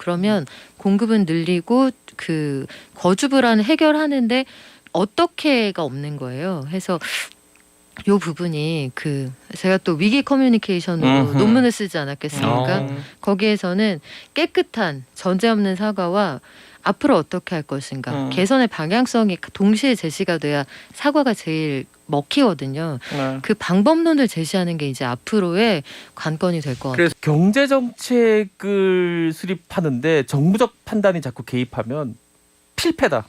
그러면 공급은 늘리고 그 거주 불안을 해결하는데 어떻게가 없는 거예요. 해서 요 부분이 그 제가 또 위기 커뮤니케이션으로 논문을 쓰지 않았겠습니까? 거기에서는 깨끗한 전제 없는 사과와 앞으로 어떻게 할 것인가 개선의 방향성이 동시에 제시가 돼야 사과가 제일 먹히거든요. 그 방법론을 제시하는 게 이제 앞으로의 관건이 될 것 같아요. 그래서 경제 정책을 수립하는데 정부적 판단이 자꾸 개입하면 필패다.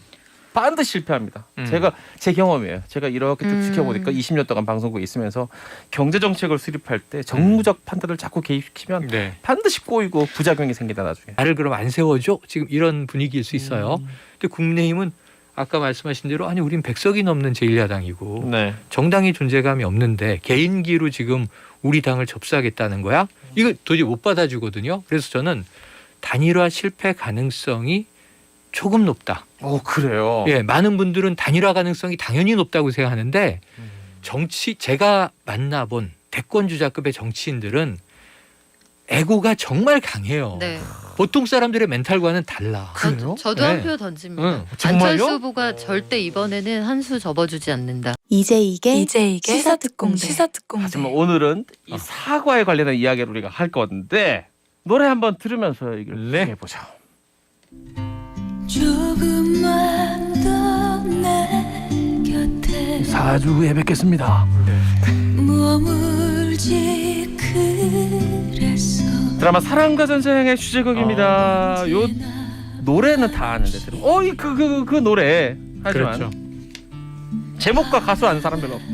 반드시 실패합니다. 제가 제 경험이에요. 제가 이렇게 쭉 지켜보니까 20년 동안 방송국에 있으면서 경제 정책을 수립할 때 정무적 판단을 자꾸 개입시키면 반드시 꼬이고 부작용이 생긴다 나중에. 나를 그럼 안 세워줘? 지금 이런 분위기일 수 있어요. 근데 국민의힘은 아까 말씀하신 대로 아니 우린 100석이 넘는 제1야당이고 정당의 존재감이 없는데 개인기로 지금 우리 당을 접수하겠다는 거야? 이거 도저히 못 받아주거든요. 그래서 저는 단일화 실패 가능성이 조금 높다. 그래요? 예, 많은 분들은 단일화 가능성이 당연히 높다고 생각하는데 제가 만나본 대권 주자급의 정치인들은 애고가 정말 강해요. 네. 보통 사람들의 멘탈과는 달라. 그래요? 저도 네. 한 표 던집니다. 정말요? 안철수 후보가 절대 이번에는 한 수 접어주지 않는다. 이제 이게 시사특공대. 하지만 오늘은 이 사과에 관련한 이야기를 우리가 할 건데 노래 한번 들으면서 얘기를 해보죠. 조금만 더 내 곁에 4주 후에 뵙겠습니다. 머물지 그랬어. 드라마 사랑과 전쟁의 주제곡입니다. 요 노래는 다 아는데 그 노래 하지만 그렇죠. 제목과 가수 아는 사람 별로 없어.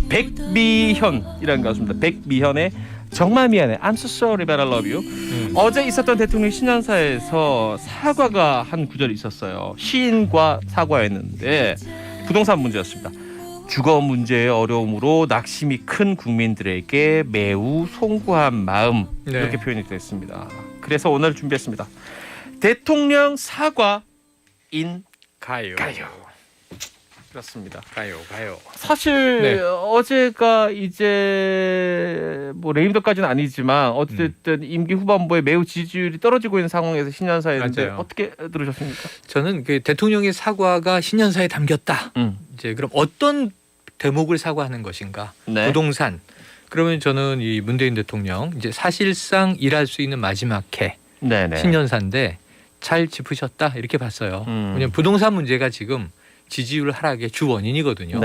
백미현이라는 가수입니다. 백미현의 정말 미안해 I'm so sorry but I love you. 어제 있었던 대통령 신년사에서 사과가 한 구절이 있었어요. 시인과 사과였는데 부동산 문제였습니다. 주거 문제의 어려움으로 낙심이 큰 국민들에게 매우 송구한 마음 이렇게 표현이 됐습니다. 그래서 오늘 준비했습니다. 대통령 사과인 가요. 그렇습니다. 가요. 사실 어제가 이제 뭐 레임덕까지는 아니지만 어쨌든 임기 후반부에 매우 지지율이 떨어지고 있는 상황에서 신년사였는데 맞아요. 어떻게 들으셨습니까? 저는 그 대통령의 사과가 신년사에 담겼다. 이제 그럼 어떤 대목을 사과하는 것인가? 부동산. 그러면 저는 이 문재인 대통령 이제 사실상 일할 수 있는 마지막 해 신년사인데 잘 짚으셨다 이렇게 봤어요. 왜냐하면 부동산 문제가 지금 지지율 하락의 주 원인이거든요.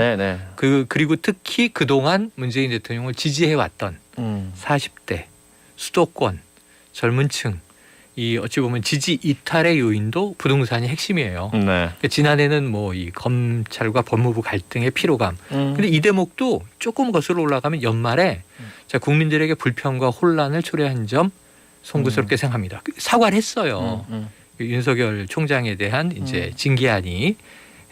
그리고 특히 그동안 문재인 대통령을 지지해 왔던 40대 수도권 젊은 층 이 어찌 보면 지지 이탈의 요인도 부동산이 핵심이에요. 그러니까 지난해는 뭐 이 검찰과 법무부 갈등의 피로감. 근데 이 대목도 조금 거슬러 올라가면 연말에 자, 국민들에게 불평과 혼란을 초래한 점 송구스럽게 생각합니다. 사과를 했어요. 윤석열 총장에 대한 이제 징계안이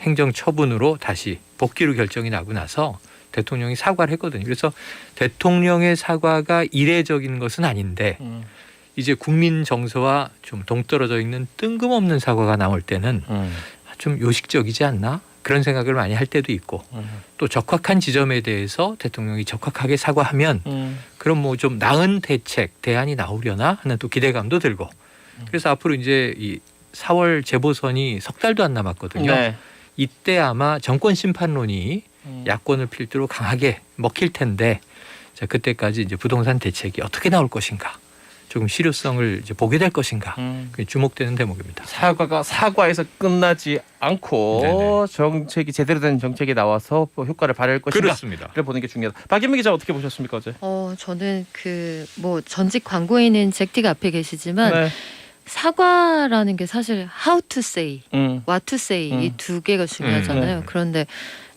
행정 처분으로 다시 복귀로 결정이 나고 나서 대통령이 사과를 했거든요. 그래서 대통령의 사과가 이례적인 것은 아닌데 이제 국민 정서와 좀 동떨어져 있는 뜬금없는 사과가 나올 때는 좀 요식적이지 않나? 그런 생각을 많이 할 때도 있고 또 적확한 지점에 대해서 대통령이 적확하게 사과하면 그럼 뭐 좀 나은 대책, 대안이 나오려나 하는 또 기대감도 들고 그래서 앞으로 이제 이 4월 재보선이 석 달도 안 남았거든요. 이때 아마 정권 심판론이 야권을 필두로 강하게 먹힐 텐데 자, 그때까지 이제 부동산 대책이 어떻게 나올 것인가 조금 실효성을 이제 보게 될 것인가 주목되는 대목입니다. 사과가 사과에서 끝나지 않고 정책이 제대로 된 정책이 나와서 효과를 발휘할 것인가 그렇습니다. 를 보는 게 중요하다. 박연미 기자 어떻게 보셨습니까 어제? 저는 그 뭐 전직 광고에 있는 잭티가 앞에 계시지만 사과라는 게 사실 how to say, what to say 이 두 개가 중요하잖아요. 그런데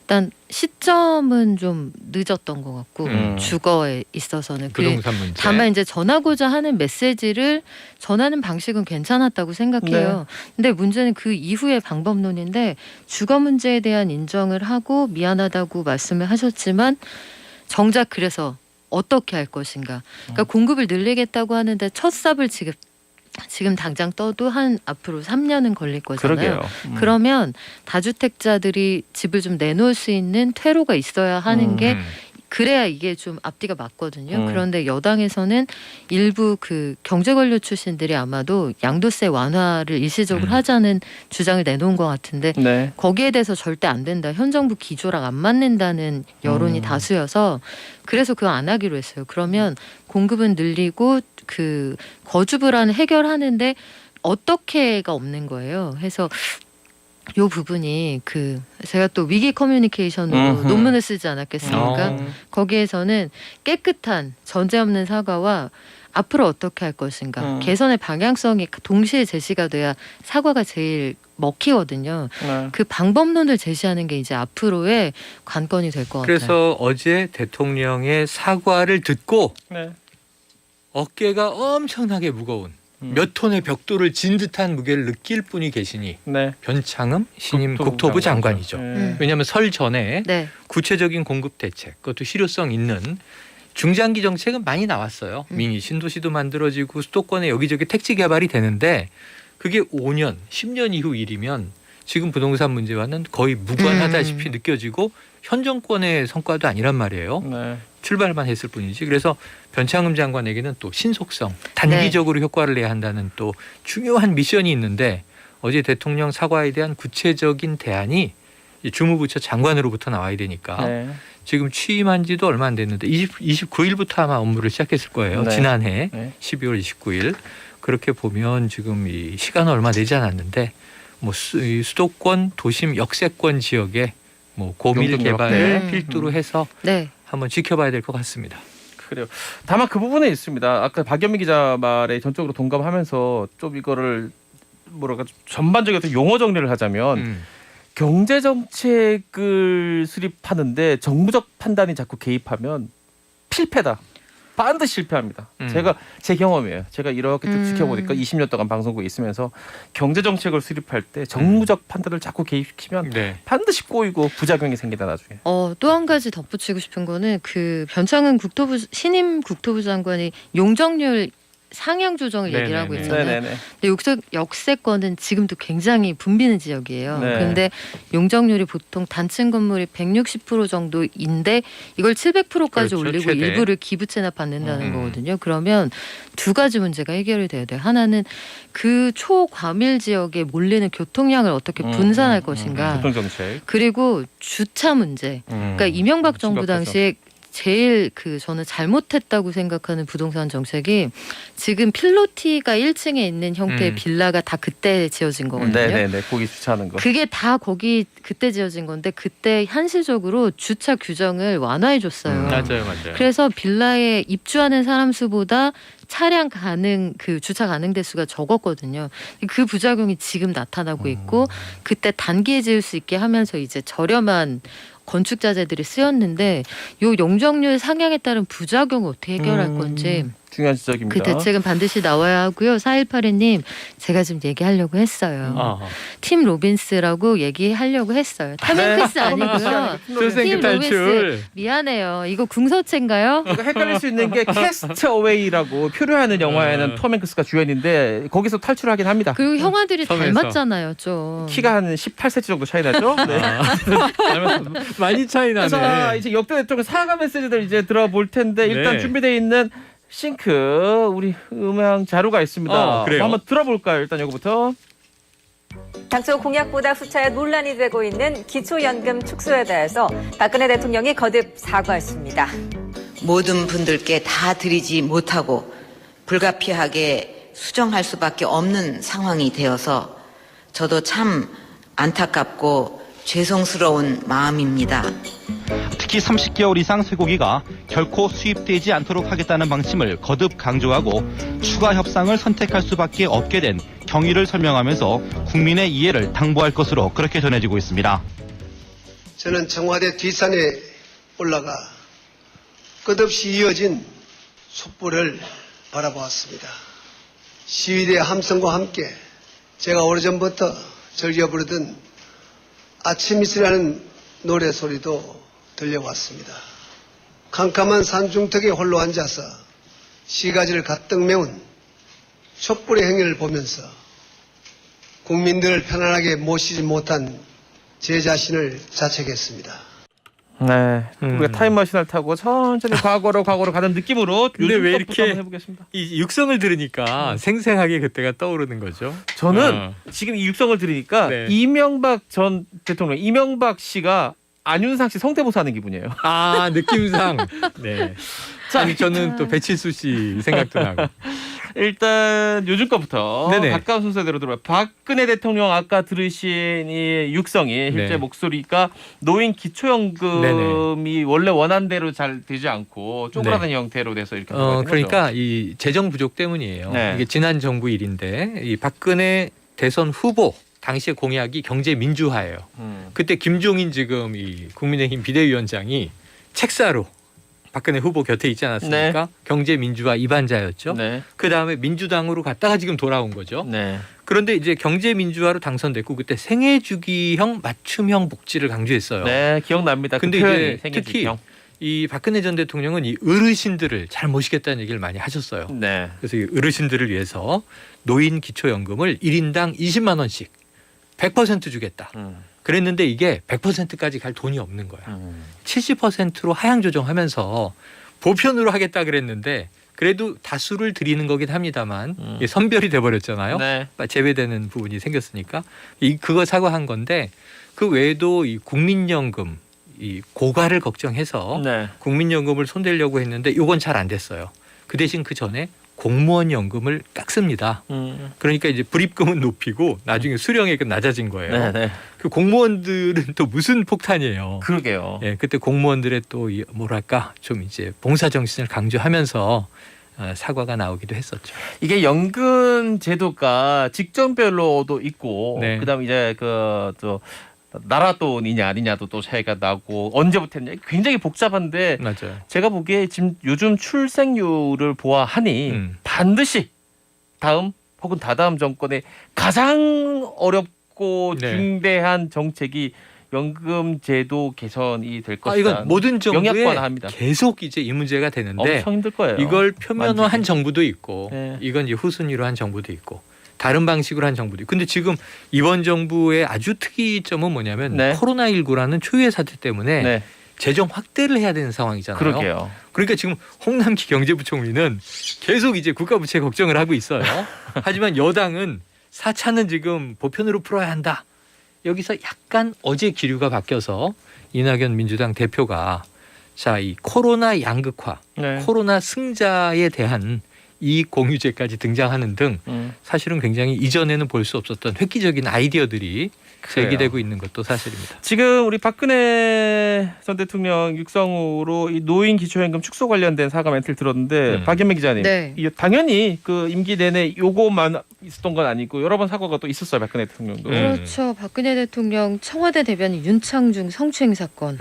일단 시점은 좀 늦었던 것 같고 주거에 있어서는 부동산 문제. 다만 이제 전하고자 하는 메시지를 전하는 방식은 괜찮았다고 생각해요. 근데 문제는 그 이후의 방법론인데 주거 문제에 대한 인정을 하고 미안하다고 말씀을 하셨지만 정작 그래서 어떻게 할 것인가. 그러니까 공급을 늘리겠다고 하는데 첫 삽을 지금 당장 떠도 한 앞으로 3년은 걸릴 거잖아요. 그러면 다주택자들이 집을 좀 내놓을 수 있는 퇴로가 있어야 하는 게 그래야 이게 좀 앞뒤가 맞거든요. 음. 그런데 여당에서는 일부 그 경제 관료 출신들이 아마도 양도세 완화를 일시적으로 하자는 주장을 내놓은 것 같은데 네. 거기에 대해서 절대 안 된다. 현 정부 기조랑 안 맞는다는 여론이 다수여서 그래서 그거 안 하기로 했어요. 그러면 공급은 늘리고 그 거주 불안을 해결하는데 어떻게가 없는 거예요. 해서 요 부분이 그 제가 또 위기 커뮤니케이션으로 논문을 쓰지 않았겠습니까? 거기에서는 깨끗한 전제 없는 사과와 앞으로 어떻게 할 것인가 개선의 방향성이 동시에 제시가 돼야 사과가 제일 먹히거든요. 네. 그 방법론을 제시하는 게 이제 앞으로의 관건이 될 것 같아요. 그래서 어제 대통령의 사과를 듣고 네. 어깨가 엄청나게 무거운 몇 톤의 벽돌을 진 듯한 무게를 느낄 분이 계시니 네. 변창흠 신임 국토부 장관이죠. 네. 왜냐하면 설 전에 네. 구체적인 공급 대책, 그것도 실효성 있는 중장기 정책은 많이 나왔어요. 미니 신도시도 만들어지고 수도권에 여기저기 택지 개발이 되는데 그게 5년, 10년 이후 일이면 지금 부동산 문제와는 거의 무관하다시피 느껴지고 현 정권의 성과도 아니란 말이에요. 네. 출발만 했을 뿐이지. 그래서 변창흠 장관에게는 또 신속성, 단기적으로 효과를 내야 한다는 또 중요한 미션이 있는데 어제 대통령 사과에 대한 구체적인 대안이 이 주무부처 장관으로부터 나와야 되니까 네. 지금 취임한 지도 얼마 안 됐는데 29일부터 아마 업무를 시작했을 거예요. 네. 지난해 네. 12월 29일. 그렇게 보면 지금 이 시간은 얼마 되지 않았는데 뭐 이 수도권 도심 역세권 지역에 뭐 고밀 용도 개발을 네. 필두로 해서 네. 한번 지켜봐야 될 것 같습니다. 그래요. 다만 그 부분에 있습니다. 아까 박연미 기자 말에 전적으로 동감하면서 좀 이거를 뭐랄까 전반적인 어떤 용어 정리를 하자면 경제 정책을 수립하는데 정부적 판단이 자꾸 개입하면 필패다. 반드시 실패합니다. 제가 제 경험이에요. 제가 이렇게 쭉 지켜보니까 20년 동안 방송국에 있으면서 경제 정책을 수립할 때 정무적 판단을 자꾸 개입시키면 네. 반드시 꼬이고 부작용이 생긴다 나중에. 또 한 가지 덧붙이고 싶은 거는 그 변창흠 신임 국토부 장관이 용적률 상향 조정을 얘기를 하고 있잖아요. 네네네. 근데 역세권은 지금도 굉장히 붐비는 지역이에요. 네. 그런데 용적률이 보통 단층 건물이 160% 정도인데 이걸 700%까지 그렇죠, 올리고 최대. 일부를 기부 체납 받는다는 거거든요. 그러면 두 가지 문제가 해결이 돼야 돼요. 하나는 그 초과밀 지역에 몰리는 교통량을 어떻게 분산할 것인가. 교통정책. 그리고 주차 문제. 그러니까 이명박 정부 심각하죠. 당시에 제일 저는 잘못했다고 생각하는 부동산 정책이 지금 필로티가 1층에 있는 형태의 빌라가 다 그때 지어진 거거든요. 네네네. 거기 주차하는 거. 그게 다 거기 그때 지어진 건데 그때 한시적으로 주차 규정을 완화해 줬어요. 맞아요. 그래서 빌라에 입주하는 사람 수보다 차량 가능 주차 가능 대수가 적었거든요. 그 부작용이 지금 나타나고 있고 그때 단기에 지을 수 있게 하면서 이제 저렴한 건축 자재들이 쓰였는데 요 용적률 상향에 따른 부작용을 어떻게 해결할 건지 중요한 지적입니다. 그 대책은 반드시 나와야 하고요. 4182님 제가 지금 얘기하려고 했어요. 팀 로빈스라고 얘기하려고 했어요. 탐행크스 아니고요. 팀 로빈스 미안해요. 이거 궁서체인가요? 이거 헷갈릴 수 있는 게 캐스트어웨이라고 표류하는 영화에는 톰 행크스가 주연인데 거기서 탈출하긴 합니다. 그리고 형아들이 섬에서. 닮았잖아요. 좀. 키가 한 18cm 정도 차이 나죠? 네. 많이 차이 나네. 자, 이제 역대 대통령 사과 메시지들 이제 들어볼 텐데 일단 네. 준비되어 있는 싱크 우리 음향 자료가 있습니다. 그래요? 한번 들어볼까요? 일단 이거부터. 당초 공약보다 숫자에 논란이 되고 있는 기초연금 축소에 대해서 박근혜 대통령이 거듭 사과했습니다. 모든 분들께 다 드리지 못하고 불가피하게 수정할 수밖에 없는 상황이 되어서 저도 참 안타깝고 죄송스러운 마음입니다. 특히 30개월 이상 쇠고기가 결코 수입되지 않도록 하겠다는 방침을 거듭 강조하고 추가 협상을 선택할 수밖에 없게 된 경위를 설명하면서 국민의 이해를 당부할 것으로 그렇게 전해지고 있습니다. 저는 청와대 뒷산에 올라가 끝없이 이어진 촛불을 바라보았습니다. 시위대 함성과 함께 제가 오래전부터 즐겨 부르던 아침 이슬이라는 노래 소리도 들려왔습니다. 캄캄한 산중턱에 홀로 앉아서 시가지를 가득 메운 촛불의 행위를 보면서 국민들을 편안하게 모시지 못한 제 자신을 자책했습니다. 네, 우리가 타임머신을 타고 천천히 과거로 가는 느낌으로 근데 요즘 왜 것부터 이렇게 한번 해보겠습니다. 이 육성을 들으니까 생생하게 그때가 떠오르는 거죠. 저는 지금 이 육성을 들으니까 네. 이명박 전 대통령, 이명박 씨가 안윤상 씨 성대모사하는 기분이에요. 아 느낌상. 네. 자, 아니 저는 또 배칠수 씨 생각도 나고. 일단 요즘 거부터 네네. 가까운 순서대로 들어요. 박근혜 대통령 아까 들으신 이 육성이 실제 네. 목소리가 노인 기초연금이 네네. 원래 원한대로 잘 되지 않고 쪼그라드는 형태로 돼서 이렇게 들어가는 그러니까 이 재정 부족 때문이에요. 네. 이게 지난 정부 일인데 이 박근혜 대선 후보 당시의 공약이 경제 민주화예요. 그때 김종인 지금 이 국민의힘 비대위원장이 책사로 박근혜 후보 곁에 있지 않았습니까? 경제 민주화 입안자였죠. 네. 그 다음에 민주당으로 갔다가 지금 돌아온 거죠. 네. 그런데 이제 경제 민주화로 당선됐고 그때 생애주기형 맞춤형 복지를 강조했어요. 네, 기억납니다. 근데 그 이제 표현이 특히 생애주기형. 이 박근혜 전 대통령은 이 어르신들을 잘 모시겠다는 얘기를 많이 하셨어요. 네. 그래서 이 어르신들을 위해서 노인 기초연금을 1인당 20만 원씩 100% 주겠다. 그랬는데 이게 100%까지 갈 돈이 없는 거야. 70%로 하향 조정하면서 보편으로 하겠다 그랬는데 그래도 다수를 드리는 거긴 합니다만 이게 선별이 돼버렸잖아요. 네. 제외되는 부분이 생겼으니까 그거 사과한 건데 그 외에도 이 국민연금 이 고가를 걱정해서 네. 국민연금을 손대려고 했는데 이건 잘 안 됐어요. 그 대신 그 전에 공무원 연금을 깎습니다. 그러니까 이제 불입금은 높이고 나중에 수령액은 낮아진 거예요. 네, 네. 그 공무원들은 또 무슨 폭탄이에요. 그러게요. 예, 그때 공무원들의 또 뭐랄까 좀 이제 봉사 정신을 강조하면서 사과가 나오기도 했었죠. 이게 연금 제도가 직전별로도 있고 네. 그다음에 이제 또 나라 돈이냐 아니냐도 또 차이가 나고 언제부터 했냐 굉장히 복잡한데 맞아요. 제가 보기에 지금 요즘 출생률을 보아하니 반드시 다음 혹은 다다음 정권의 가장 어렵고 네. 중대한 정책이 연금 제도 개선이 될 것이다. 이건 모든 정부에 영약관화합니다. 계속 이제 이 문제가 되는데 엄청 힘들 거예요. 이걸 표면화한 만지기. 정부도 있고 네. 이건 이제 후순위로 한 정부도 있고 다른 방식으로 한 정부도 있고. 근데 지금 이번 정부의 아주 특이점은 뭐냐면 네. 코로나19라는 초유의 사태 때문에 네, 재정 확대를 해야 되는 상황이잖아요. 그러게요. 그러니까 지금 홍남기 경제부총리는 계속 이제 국가부채 걱정을 하고 있어요. 하지만 여당은 4차는 지금 보편으로 풀어야 한다. 여기서 약간 어제 기류가 바뀌어서 이낙연 민주당 대표가 자, 이 코로나 양극화, 네. 코로나 승자에 대한 이익 공유제까지 등장하는 등 사실은 굉장히 이전에는 볼 수 없었던 획기적인 아이디어들이 제기되고 있는 것도 사실입니다. 지금 우리 박근혜 전 대통령 육성으로 이 노인 기초연금 축소 관련된 사과 멘트를 들었는데 박연매 기자님, 네. 이게 당연히 그 임기 내내 요거만 있었던 건 아니고 여러 번 사과가 또 있었어요, 박근혜 대통령도. 그렇죠. 박근혜 대통령 청와대 대변인 윤창중 성추행 사건,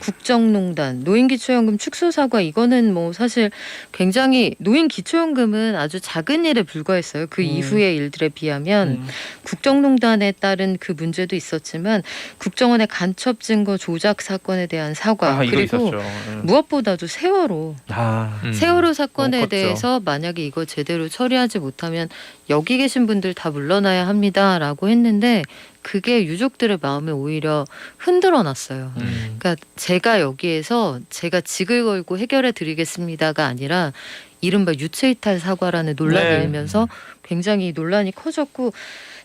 국정농단, 노인기초연금 축소 사과 이거는 뭐 사실 굉장히 노인 기초연금은 아주 작은 일에 불과했어요. 그 이후의 일들에 비하면 국정농단에 따른 그 문제도 있었지만 국정원의 간첩 증거 조작 사건에 대한 사과 이거 그리고 있었죠. 무엇보다도 세월호 세월호 사건에 너무 컸죠. 대해서 만약에 이거 제대로 처리하지 못하면 여기 계신 분들 다 물러나야 합니다라고 했는데 그게 유족들의 마음에 오히려 흔들어 놨어요. 그러니까 제가 여기에서 제가 직을 걸고 해결해 드리겠습니다가 아니라 이른바 유체이탈 사과라는 논란이 네. 일면서 굉장히 논란이 커졌고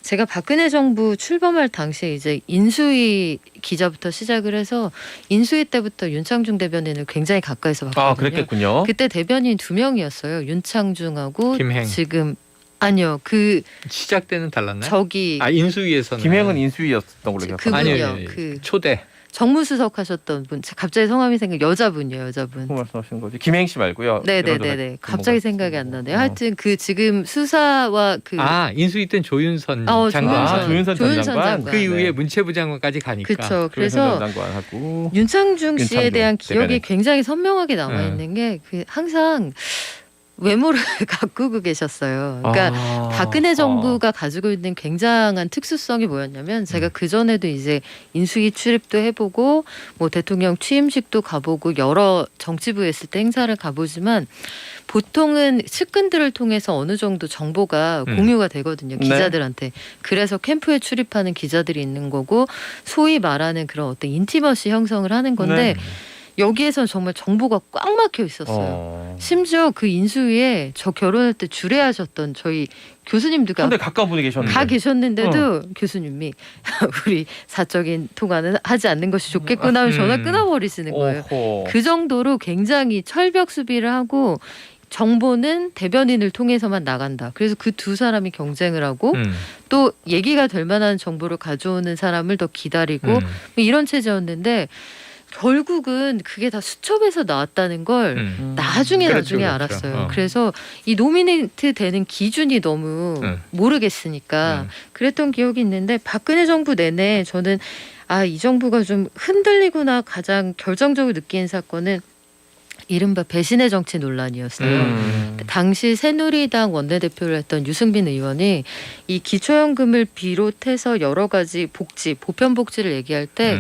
제가 박근혜 정부 출범할 당시에 이제 인수위 기자부터 시작을 해서 인수위 때부터 윤창중 대변인을 굉장히 가까이서 봤거든요. 아, 그랬겠군요. 그때 대변인 2명이었어요. 윤창중하고 김행. 지금 아니요. 그 시작 때는 달랐나요? 저기 인수위에서는 김행은 인수위였던 걸로 기억합니다. 그분이요. 아니요, 그 초대. 정무수석 하셨던 분. 갑자기 성함이 생각 여자분이에요. 여자분. 그 말씀하시는 거지. 김행 씨 말고요. 네네네네. 갑자기 생각이 안 나네요. 하여튼 그 지금 수사와 그 인수위 때는 조윤선 장관. 조윤선 전 장관. 그 이후에 문체부 장관까지 가니까. 그렇죠. 조윤선 그래서 전 장관하고 윤창중 씨에 윤창중 대한 기억이 대변인. 굉장히 선명하게 남아 네. 있는 게 그 항상 외모를 가꾸고 계셨어요. 그러니까 박근혜 정부가 가지고 있는 굉장한 특수성이 뭐였냐면 제가 그 전에도 이제 인수위 출입도 해보고 뭐 대통령 취임식도 가보고 여러 정치부에 있을 때 행사를 가보지만 보통은 측근들을 통해서 어느 정도 정보가 공유가 되거든요. 기자들한테. 그래서 캠프에 출입하는 기자들이 있는 거고 소위 말하는 그런 어떤 인티머시 형성을 하는 건데 여기에선 정말 정보가 꽉 막혀 있었어요. 심지어 그 인수위에 저 결혼할 때 주례하셨던 저희 교수님들과 근데 가까운 분이 계셨는데 가 계셨는데도 교수님이 우리 사적인 통화는 하지 않는 것이 좋겠구나 하면 전화 끊어버리시는 거예요. 오호. 그 정도로 굉장히 철벽 수비를 하고 정보는 대변인을 통해서만 나간다. 그래서 그 두 사람이 경쟁을 하고 또 얘기가 될 만한 정보를 가져오는 사람을 더 기다리고 뭐 이런 체제였는데 결국은 그게 다 수첩에서 나왔다는 걸 나중에 그렇죠. 알았어요. 그래서 이 노미네이트 되는 기준이 너무 모르겠으니까 그랬던 기억이 있는데 박근혜 정부 내내 저는 이 정부가 좀 흔들리구나 가장 결정적으로 느낀 사건은 이른바 배신의 정치 논란이었어요. 당시 새누리당 원내대표를 했던 유승민 의원이 이 기초연금을 비롯해서 여러 가지 복지, 보편복지를 얘기할 때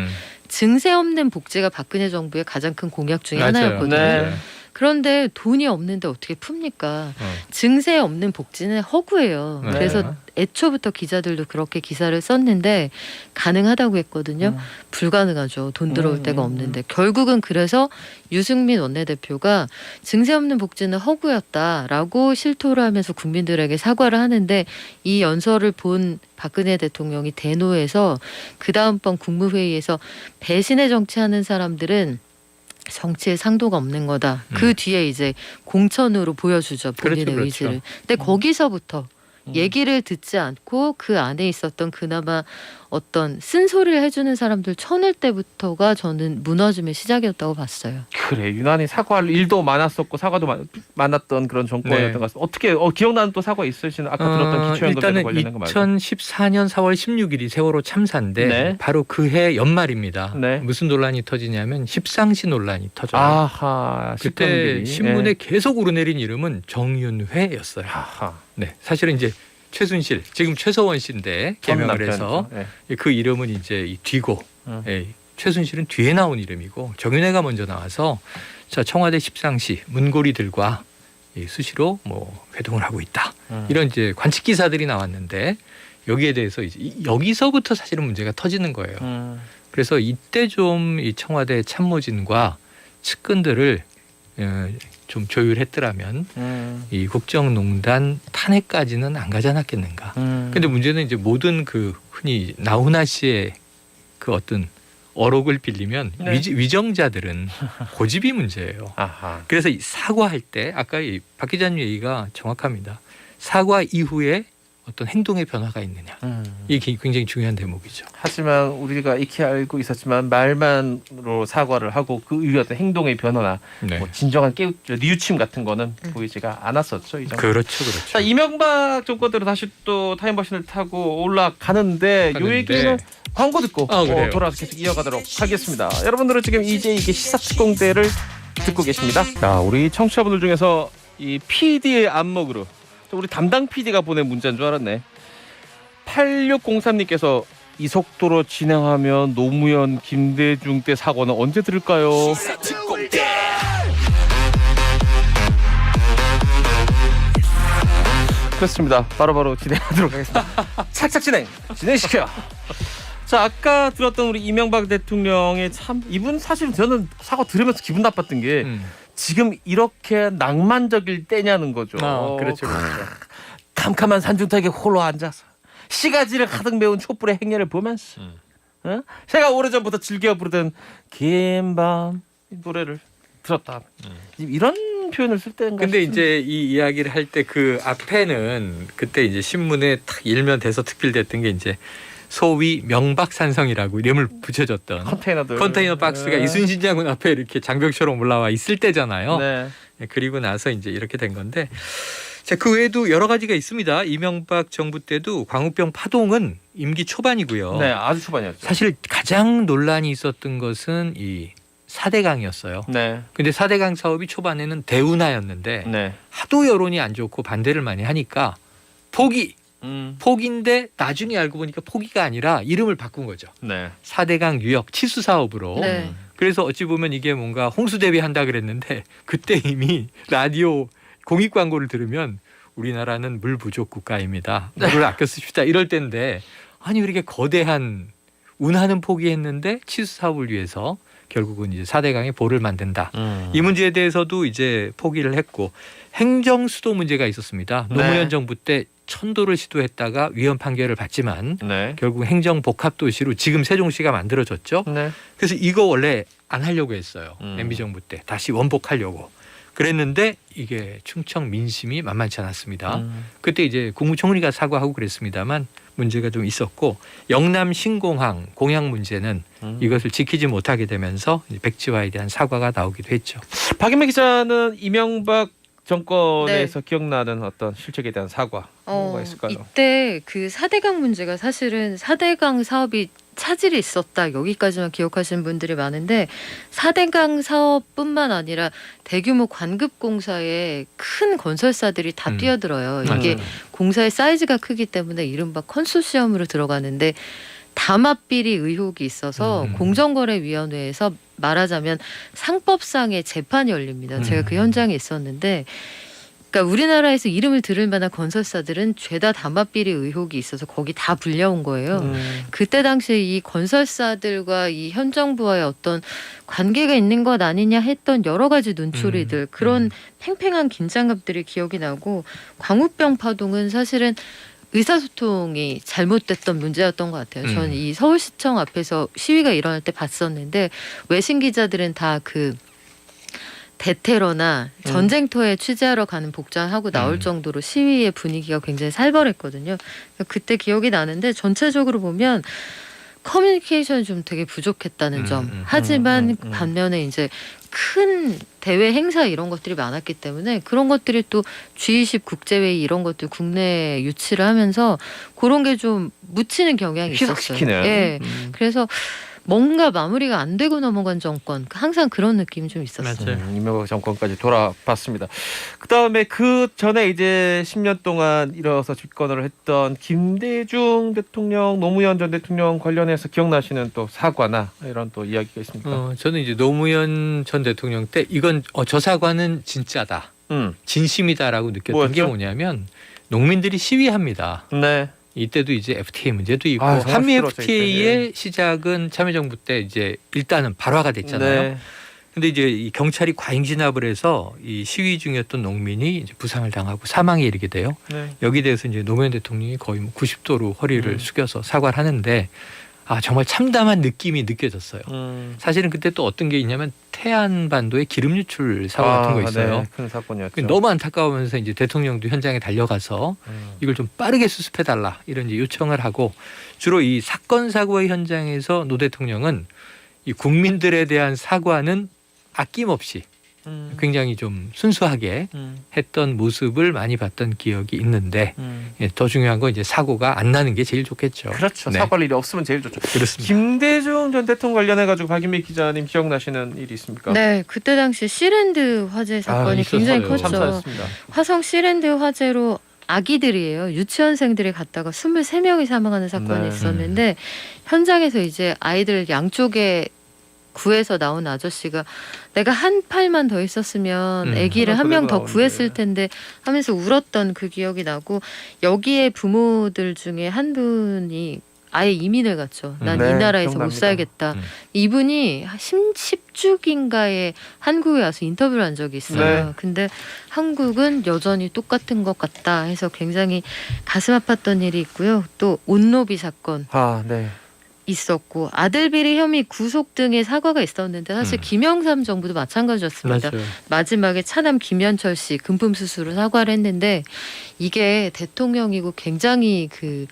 증세 없는 복지가 박근혜 정부의 가장 큰 공약 중에 하나였거든요. 네. 그런데 돈이 없는데 어떻게 풉니까? 증세 없는 복지는 허구예요. 네. 그래서 애초부터 기자들도 그렇게 기사를 썼는데 가능하다고 했거든요. 불가능하죠. 돈 들어올 데가 없는데. 결국은 그래서 유승민 원내대표가 증세 없는 복지는 허구였다라고 실토를 하면서 국민들에게 사과를 하는데 이 연설을 본 박근혜 대통령이 대노해서 그 다음번 국무회의에서 배신의 정치하는 사람들은 정치에 상도가 없는 거다. 그 뒤에 이제 공천으로 보여주죠. 본인의 그렇죠. 의지를. 근데 거기서부터 얘기를 듣지 않고 그 안에 있었던 그나마 어떤 쓴소리를 해주는 사람들 쳐낼 때부터가 저는 무너짐의 시작이었다고 봤어요. 그래 유난히 사과할 일도 많았었고 사과도 많았던 그런 정권이었던 것 같습니다. 어떻게 기억나는 또 사과 있으시는 아까 들었던 기초연금에 관련된 거 말고. 일단은 2014년 4월 16일이 세월호 참사인데 네. 바로 그해 연말입니다. 네. 무슨 논란이 터지냐면 십상시 논란이 터져요. 아하. 그때 식당들이. 신문에 네. 계속 오르내린 이름은 정윤회였어요. 아하. 네, 사실은 이제 최순실 지금 최서원 씨인데 개명을 해서 네. 그 이름은 이제 이 뒤고 예, 최순실은 뒤에 나온 이름이고 정윤회가 먼저 나와서 자 청와대 십상시 문고리들과 수시로 뭐 회동을 하고 있다 이런 이제 관측 기사들이 나왔는데 여기에 대해서 이제 여기서부터 사실은 문제가 터지는 거예요. 그래서 이때 좀 이 청와대 참모진과 측근들을 좀 조율했더라면 이 국정농단 탄핵까지는 안 가지 않았겠는가. 근데 문제는 이제 모든 그 흔히 나훈아 씨의 그 어떤 어록을 빌리면 네. 위정자들은 고집이 문제예요. 아하. 그래서 이 사과할 때 아까 이 박 기자님 얘기가 정확합니다. 사과 이후에 어떤 행동의 변화가 있느냐. 이게 굉장히 중요한 대목이죠. 하지만 우리가 익히 알고 있었지만 말만으로 사과를 하고 그 이후에 어떤 행동의 변화나 네. 뭐 진정한 뉘우침 같은 거는 보이지가 않았었죠. 이 정도. 그렇죠. 자 이명박 정권대로 다시 또 타임머신을 타고 올라가는데 요 얘기는 광고 듣고 그래요. 돌아와서 계속 이어가도록 하겠습니다. 여러분들은 지금 이제 이게 시사특공대를 듣고 계십니다. 자 우리 청취자분들 중에서 이 PD의 안목으로 우리 담당 PD가 보낸 문자인 줄 알았네. 8603님께서 이 속도로 진행하면 노무현 김대중 때 사고는 언제 들을까요? 그렇습니다. 바로바로 진행하도록 하겠습니다. 착착 진행시켜. 자 아까 들었던 우리 이명박 대통령의 참 이분 사실 저는 사과 들으면서 기분 나빴던 게 지금 이렇게 낭만적일 때냐는 거죠. 그렇죠. 캄캄한 산중턱에 홀로 앉아서 시가지를 가득 메운 촛불의 행렬을 보면서 제가 오래전부터 즐겨 부르던 긴 밤 노래를 들었다. 이런 표현을 쓸 때인가 근데 싶습니다. 이제 이 이야기를 할 때 그 앞에는 그때 이제 신문에 탁 일면 돼서 특필됐던 게 이제 소위 명박산성이라고 이름을 붙여줬던 컨테이너 박스가 이순신 장군 앞에 이렇게 장벽처럼 올라와 있을 때잖아요. 네. 그리고 나서 이제 이렇게 된 건데 자, 그 외에도 여러 가지가 있습니다. 이명박 정부 때도 광우병 파동은 임기 초반이고요. 네, 아주 초반이었죠. 사실 가장 논란이 있었던 것은 이 4대강이었어요. 네. 근데 4대강 사업이 초반에는 대운하였는데 네. 하도 여론이 안 좋고 반대를 많이 하니까 포기인데 나중에 알고 보니까 포기가 아니라 이름을 바꾼 거죠. 네. 4대강 유역 치수 사업으로. 네. 그래서 어찌 보면 이게 뭔가 홍수 대비한다 그랬는데 그때 이미 라디오 공익 광고를 들으면 우리나라는 물 부족 국가입니다. 물을 아껴 씁시다 이럴 때인데 아니 왜 이렇게 거대한 운하는 포기했는데 치수 사업을 위해서 결국은 이제 4대강의 보를 만든다. 이 문제에 대해서도 이제 포기를 했고 행정 수도 문제가 있었습니다. 네. 노무현 정부 때 천도를 시도했다가 위헌 판결을 받지만 네. 결국 행정 복합 도시로 지금 세종시가 만들어졌죠. 네. 그래서 이거 원래 안 하려고 했어요. 음. MB 정부 때 다시 원복하려고 그랬는데 이게 충청 민심이 만만치 않았습니다. 그때 이제 국무총리가 사과하고 그랬습니다만 문제가 좀 있었고 영남 신공항 공약 문제는 이것을 지키지 못하게 되면서 이제 백지화에 대한 사과가 나오기도 했죠. 박인배 기자는 이명박 정권에서 기억나는 어떤 실책에 대한 사과 뭐가 있을까요? 이때 그 4대강 문제가 사실은 4대강 사업이 차질이 있었다 여기까지만 기억하시는 분들이 많은데 4대강 사업뿐만 아니라 대규모 관급공사에 큰 건설사들이 다 뛰어들어요. 이게 공사의 사이즈가 크기 때문에 이른바 컨소시엄으로 들어가는데 담합비리 의혹이 있어서 공정거래위원회에서 말하자면 상법상의 재판이 열립니다. 제가 그 현장에 있었는데 그러니까 우리나라에서 이름을 들을 만한 건설사들은 죄다 담합비리 의혹이 있어서 거기 다 불려온 거예요. 그때 당시에 이 건설사들과 이 현 정부와의 어떤 관계가 있는 것 아니냐 했던 여러 가지 눈초리들 그런 팽팽한 긴장감들이 기억이 나고 광우병 파동은 사실은 의사소통이 잘못됐던 문제였던 것 같아요. 저는 이 서울시청 앞에서 시위가 일어날 때 봤었는데 외신 기자들은 다 그 대테러나 전쟁터에 취재하러 가는 복장하고 나올 정도로 시위의 분위기가 굉장히 살벌했거든요. 그때 기억이 나는데 전체적으로 보면 커뮤니케이션이 좀 되게 부족했다는 점. 하지만 반면에 이제 큰 대외 행사 이런 것들이 많았기 때문에 그런 것들이 또 G20 국제회의 이런 것들 국내에 유치를 하면서 그런 게 좀 묻히는 경향이 있었어요. 희석시키는. 예. 그래서 뭔가 마무리가 안 되고 넘어간 정권 항상 그런 느낌이 좀 있었어요. 이명박 정권까지 돌아봤습니다. 그다음에 그 전에 이제 10년 동안 일어서 집권을 했던 김대중 대통령, 노무현 전 대통령 관련해서 기억나시는 또 사과나 이런 또 이야기가 있습니까? 저는 이제 노무현 전 대통령 때 이건 저 사과는 진짜다. 진심이다라고 느꼈던 뭐였죠? 게 뭐냐면 농민들이 시위합니다. 네. 이때도 이제 FTA 문제도 있고 정말 한미 시끄러웠죠, FTA의 시작은 참여정부 때 이제 일단은 발화가 됐잖아요. 네. 근데 이제 이 경찰이 과잉 진압을 해서 이 시위 중이었던 농민이 이제 부상을 당하고 사망에 이르게 돼요. 네. 여기 대해서 이제 노무현 대통령이 거의 90도로 허리를 숙여서 사과를 하는데 정말 참담한 느낌이 느껴졌어요. 사실은 그때 또 어떤 게 있냐면 태안반도에 기름 유출 사고 같은 거 있어요. 네, 큰 사건이었죠. 너무 안타까우면서 이제 대통령도 현장에 달려가서 이걸 좀 빠르게 수습해달라 이런 이제 요청을 하고 주로 이 사건 사고의 현장에서 노 대통령은 이 국민들에 대한 사과는 아낌없이 굉장히 좀 순수하게 했던 모습을 많이 봤던 기억이 있는데 더 중요한 건 이제 사고가 안 나는 게 제일 좋겠죠. 그렇죠. 네. 사고할 일이 없으면 제일 좋죠. 그렇습니다. 김대중 전 대통령 관련해 가지고 박인배 기자님 기억나시는 일이 있습니까? 네, 그때 당시 시랜드 화재 사건이 굉장히 있었어요. 컸죠. 참사했습니다. 화성 시랜드 화재로 아기들이에요. 유치원생들이 갔다가 23명이 사망하는 사건이 네. 있었는데 현장에서 이제 아이들 양쪽에 구해서 나온 아저씨가 내가 한 팔만 더 있었으면 아기를 한 명 더 나오는데. 구했을 텐데 하면서 울었던 그 기억이 나고 여기에 부모들 중에 한 분이 아예 이민을 갔죠. 난 네, 이 나라에서 못 기억납니다. 살겠다. 이분이 10주기인가에 한국에 와서 인터뷰를 한 적이 있어요. 네. 근데 한국은 여전히 똑같은 것 같다 해서 굉장히 가슴 아팠던 일이 있고요. 또 온노비 사건 네. 있었고 아들 비리 혐의 구속 등의 사과가 있었는데 사실 김영삼 정부도 마찬가지였습니다. 맞아요. 마지막에 차남 김현철 씨 금품 수수로 사과를 했는데 이게 대통령이고 굉장히 그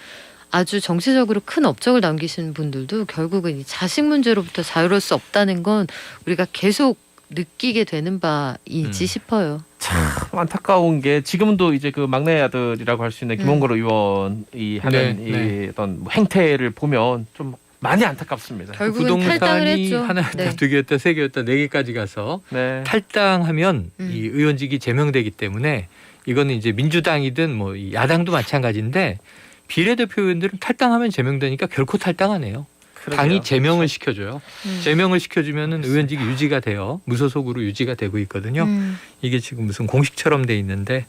아주 정치적으로 큰 업적을 남기신 분들도 결국은 이 자식 문제로부터 자유로울 수 없다는 건 우리가 계속 느끼게 되는 바이지 싶어요. 참 안타까운 게 지금도 이제 그 막내 아들이라고 할 수 있는 김홍걸 의원이 하는 네, 이 네. 어떤 뭐 행태를 보면 좀 많이 안타깝습니다. 결국은 탈당을 부동산이 했죠. 하나였다, 네. 두 개였다, 세 개였다, 네 개까지 가서 네. 탈당하면 이 의원직이 제명되기 때문에 이거는 이제 민주당이든 뭐 이 야당도 마찬가지인데 비례대표 의원들은 탈당하면 제명되니까 결코 탈당 안 해요. 그러게요. 당이 제명을 시켜줘요. 음. 제명을 시켜주면은 의원직이 유지가 돼요. 무소속으로 유지가 되고 있거든요. 이게 지금 무슨 공식처럼 돼 있는데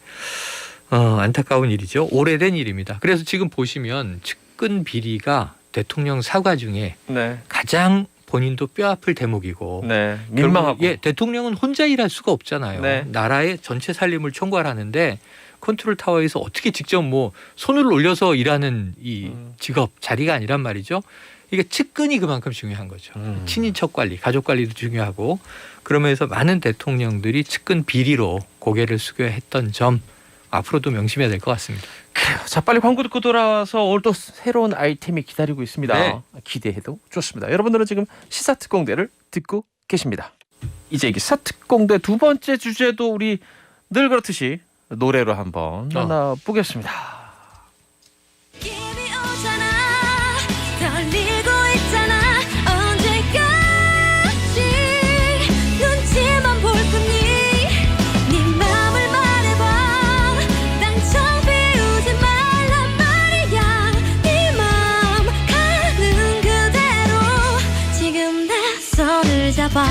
안타까운 일이죠. 오래된 일입니다. 그래서 지금 보시면 측근 비리가 대통령 사과 중에 네. 가장 본인도 뼈 아플 대목이고 네. 민망하고. 결국, 예, 대통령은 혼자 일할 수가 없잖아요. 네. 나라의 전체 살림을 총괄하는데 컨트롤 타워에서 어떻게 직접 뭐 손을 올려서 일하는 이 직업 자리가 아니란 말이죠. 이게 측근이 그만큼 중요한 거죠. 친인척 관리, 가족 관리도 중요하고 그러면서 많은 대통령들이 측근 비리로 고개를 숙여야 했던 점 앞으로도 명심해야 될 것 같습니다. 그래요. 자, 빨리 광고 듣고 돌아와서 오늘 또 새로운 아이템이 기다리고 있습니다. 네. 기대해도 좋습니다. 여러분들은 지금 시사특공대를 듣고 계십니다. 이제 이게 시사특공대 두 번째 주제도 우리 늘 그렇듯이 노래로 한번 만나보겠습니다. 힘이 오잖아 떨리고 있잖아 언제까지 눈치만 볼 거니 네 맘을 말해봐 당장 비우지 말란 말이야 네 맘 가는 그대로 지금 내 손을 잡아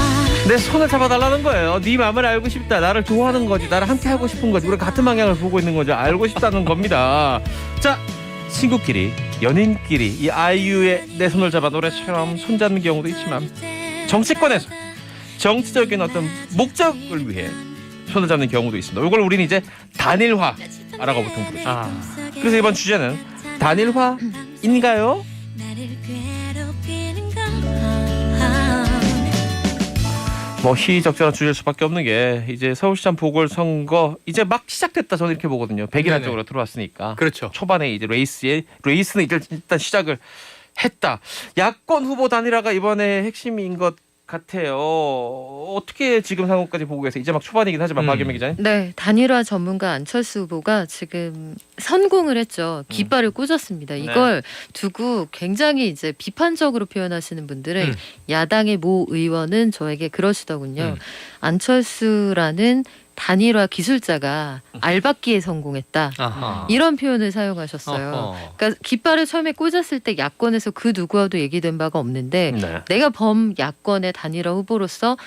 내 손을 잡아달라는 거예요. 네 마음을 알고 싶다. 나를 좋아하는 거지. 나를 함께 하고 싶은 거지. 우리가 같은 방향을 보고 있는 거죠. 알고 싶다는 겁니다. 자, 친구끼리, 연인끼리 이 아이유의 내 손을 잡아 노래처럼 손잡는 경우도 있지만 정치권에서 정치적인 어떤 목적을 위해 손을 잡는 경우도 있습니다. 이걸 우리는 이제 단일화라고 보통 부르죠. 그래서 이번 주제는 단일화인가요? 나를 괴롭히는 건 뭐 희적절한 주제일 수밖에 없는 게 이제 서울시장 보궐선거 이제 막 시작됐다 저는 이렇게 보거든요. 100일 쪽으로 들어왔으니까. 그렇죠. 초반에 이제 레이스는 일단 시작을 했다. 야권 후보 단일화가 이번에 핵심인 것 같아요. 어떻게 지금 상황까지 보고 계세요? 이제 막 초반이긴 하지만 박유미 기자님. 네, 단일화 전문가 안철수 후보가 지금 선공을 했죠. 깃발을 꽂았습니다. 이걸 두고 굉장히 이제 비판적으로 표현하시는 분들은 야당의 모 의원은 저에게 그러시더군요. 안철수라는 단일화 기술자가 알박기에 성공했다. 아하. 이런 표현을 사용하셨어요. 어허. 그러니까 깃발을 처음에 꽂았을 때 야권에서 그 누구와도 얘기된 바가 없는데 네. 내가 범야권의 단일화 후보로서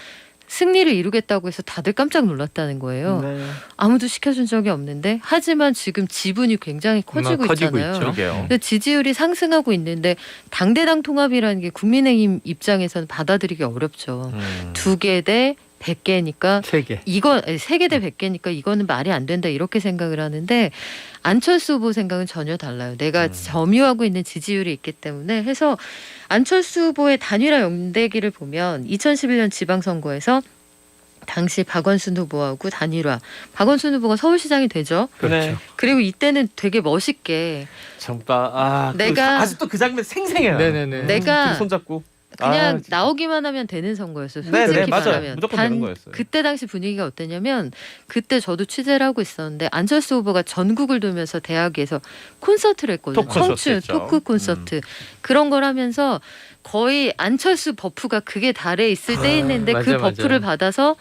승리를 이루겠다고 해서 다들 깜짝 놀랐다는 거예요. 네. 아무도 시켜준 적이 없는데 하지만 지금 지분이 굉장히 커지고 있잖아요. 있죠. 그러게요. 근데 지지율이 상승하고 있는데 당대당 통합이라는 게 국민의힘 입장에서는 받아들이기 어렵죠. 2개 대 100개니까 세 개. 이거 3개 대 100개니까 이거는 말이 안 된다 이렇게 생각을 하는데 안철수 후보 생각은 전혀 달라요. 내가 점유하고 있는 지지율이 있기 때문에 해서 안철수 후보의 단일화 연대기를 보면 2011년 지방선거에서 당시 박원순 후보하고 단일화. 박원순 후보가 서울시장이 되죠. 네. 그리고 이때는 되게 멋있게 정말 내가- 아직도 그 장면 생생해요. 네네네. 내가 손잡고 그냥 진짜. 나오기만 하면 되는 선거였어요. 네, 솔직히 맞아요. 말하면. 무조건 되는 거였어요. 그때 당시 분위기가 어땠냐면 그때 저도 취재를 하고 있었는데 안철수 후보가 전국을 돌면서 대학에서 콘서트를 했거든요. 토크 콘서트 청춘 했죠. 토크 콘서트. 그런 걸 하면서 거의 안철수 버프가 극에 달해 있을 때였는데 그 맞아, 버프를 맞아. 받아서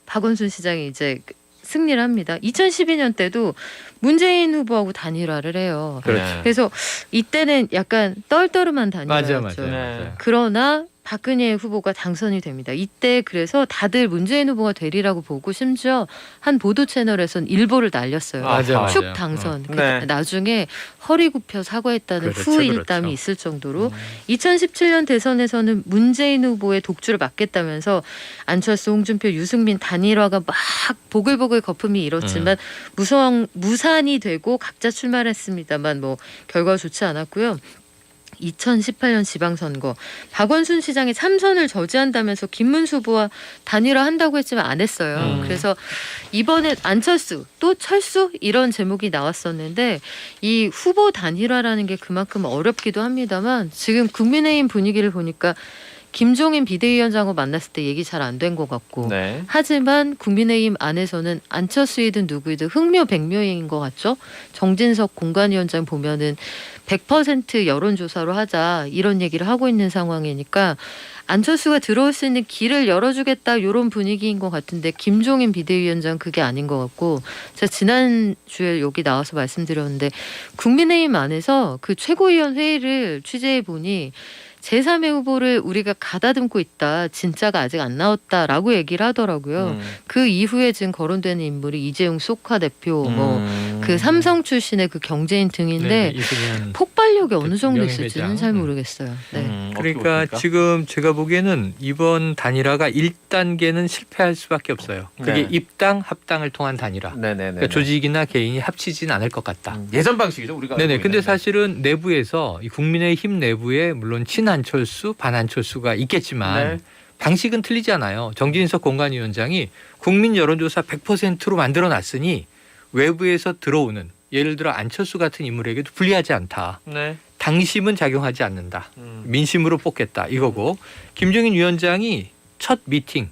박원순 시장이 이제 승리를 합니다. 2012년 때도 문재인 후보하고 단일화를 해요. 그렇죠. 그래서 이때는 약간 떨떠름한 단일화였죠. 맞아요. 네. 그러나 박근혜 후보가 당선이 됩니다. 이때 그래서 다들 문재인 후보가 되리라고 보고 심지어 한 보도 채널에선 일보를 날렸어요. 맞아요. 축 맞아요. 당선. 네. 나중에 허리 굽혀 사과했다는 그렇죠, 후일담이 그렇죠. 있을 정도로 2017년 대선에서는 문재인 후보의 독주를 막겠다면서 안철수, 홍준표, 유승민 단일화가 막 보글보글 거품이 일었지만 무산이 되고 각자 출마했습니다만 뭐 결과가 좋지 않았고요. 2018년 지방선거 박원순 시장이 참선을 저지한다면서 김문수 후보와 단일화한다고 했지만 안 했어요. 그래서 이번에 안철수 또 철수 이런 제목이 나왔었는데 이 후보 단일화라는 게 그만큼 어렵기도 합니다만 지금 국민의힘 분위기를 보니까 김종인 비대위원장하고 만났을 때 얘기 잘 안 된 것 같고 네. 하지만 국민의힘 안에서는 안철수이든 누구이든 흥묘백묘인 것 같죠. 정진석 공관위원장 보면은 100% 여론조사로 하자 이런 얘기를 하고 있는 상황이니까 안철수가 들어올 수 있는 길을 열어주겠다 이런 분위기인 것 같은데 김종인 비대위원장 그게 아닌 것 같고 제가 지난주에 여기 나와서 말씀드렸는데 국민의힘 안에서 그 최고위원 회의를 취재해 보니 제3의 후보를 우리가 가다듬고 있다. 진짜가 아직 안 나왔다라고 얘기를 하더라고요. 그 이후에 지금 거론되는 인물이 이재용 소카 대표, 뭐 그 삼성 출신의 그 경제인 등인데 이승현 폭발력이 어느 정도 명예회장. 있을지는 잘 모르겠어요. 네. 그러니까 지금 제가 보기에는 이번 단일화가 1단계는 실패할 수밖에 없어요. 그게 네. 입당, 합당을 통한 단일화. 네네네. 그러니까 조직이나 개인이 합치진 않을 것 같다. 예전 방식이죠 우리가. 네네. 알고 근데 있는. 사실은 내부에서 이 국민의힘 내부에 물론 친안철수, 반안철수가 있겠지만 네. 방식은 틀리잖아요. 정진석 공관위원장이 국민 여론조사 100%로 만들어놨으니 외부에서 들어오는 예를 들어 안철수 같은 인물에게도 불리하지 않다. 네. 당심은 작용하지 않는다. 민심으로 뽑겠다 이거고 김종인 위원장이 첫 미팅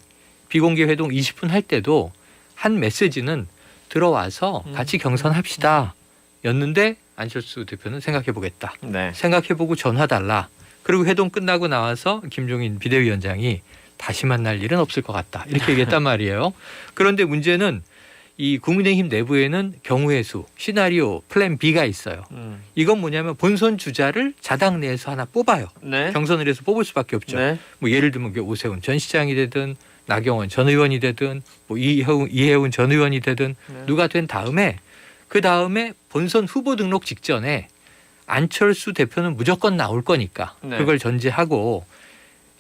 비공개 회동 20분 할 때도 한 메시지는 들어와서 같이 경선합시다 였는데 안철수 대표는 생각해보겠다. 네. 생각해보고 전화 달라. 그리고 회동 끝나고 나와서 김종인 비대위원장이 다시 만날 일은 없을 것 같다. 이렇게 얘기했단 말이에요. 그런데 문제는 이 국민의힘 내부에는 경우의 수, 시나리오, 플랜 B가 있어요. 이건 뭐냐면 본선 주자를 자당 내에서 하나 뽑아요. 네. 경선을 해서 뽑을 수밖에 없죠. 네. 뭐 예를 들면 오세훈 전 시장이 되든 나경원 전 의원이 되든 뭐 이해운 전 의원이 되든 누가 된 다음에 그 다음에 본선 후보 등록 직전에 안철수 대표는 무조건 나올 거니까 네. 그걸 전제하고